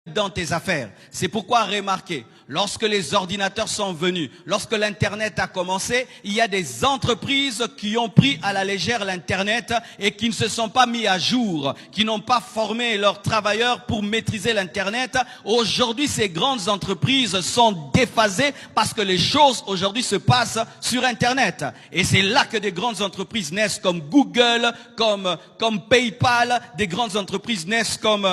dans tes affaires. C'est pourquoi remarquez, lorsque les ordinateurs sont venus, lorsque l'Internet a commencé, il y a des entreprises qui ont pris à la légère l'Internet et qui ne se sont pas mis à jour, qui n'ont pas formé leurs travailleurs pour maîtriser l'Internet. Aujourd'hui, ces grandes entreprises sont déphasées parce que les choses aujourd'hui se passent sur Internet. Et c'est là que des grandes entreprises naissent comme Google, comme PayPal, des grandes entreprises naissent comme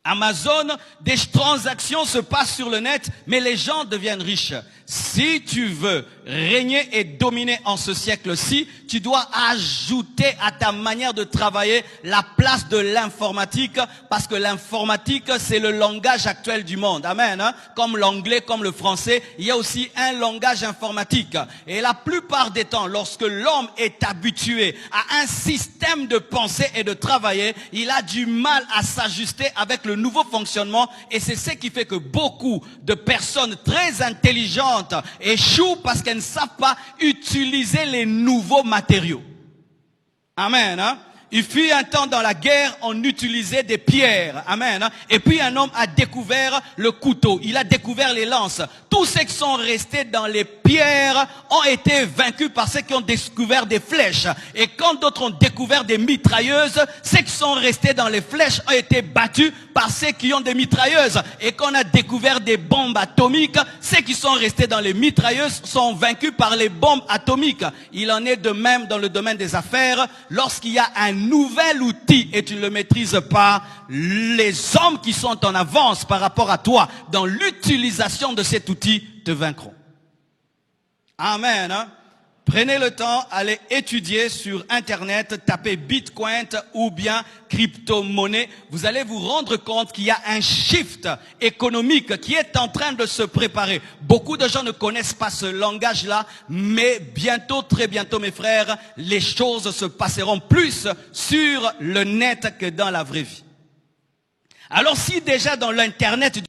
Amazon. Des transactions se passent sur le net, mais les gens deviennent riches. Si tu veux régner et dominer en ce siècle-ci, tu dois ajouter à ta manière de travailler la place de l'informatique, parce que l'informatique, c'est le langage actuel du monde. Amen. Hein? Comme l'anglais, comme le français, il y a aussi un langage informatique. Et la plupart des temps, lorsque l'homme est habitué à un système de pensée et de travailler, il a du mal à s'ajuster avec le nouveau fonctionnement. Et c'est ce qui fait que beaucoup de personnes très intelligentes échouent parce qu'elles ne savent pas utiliser les nouveaux matériaux. Amen. Hein? Il fut un temps dans la guerre, on utilisait des pierres. Amen. Et puis un homme a découvert le couteau. Il a découvert les lances. Tous ceux qui sont restés dans les pierres ont été vaincus par ceux qui ont découvert des flèches. Et quand d'autres ont découvert des mitrailleuses, ceux qui sont restés dans les flèches ont été battus par ceux qui ont des mitrailleuses. Et quand on a découvert des bombes atomiques, ceux qui sont restés dans les mitrailleuses sont vaincus par les bombes atomiques. Il en est de même dans le domaine des affaires. Lorsqu'il y a un nouvel outil et tu ne le maîtrises pas, les hommes qui sont en avance par rapport à toi dans l'utilisation de cet outil te vaincront. Amen. Hein? Prenez le temps, allez étudier sur Internet, tapez Bitcoin ou bien crypto-monnaie. Vous allez vous rendre compte qu'il y a un shift économique qui est en train de se préparer. Beaucoup de gens ne connaissent pas ce langage-là, mais bientôt, très bientôt, mes frères, les choses se passeront plus sur le net que dans la vraie vie. Alors si déjà dans l'Internet,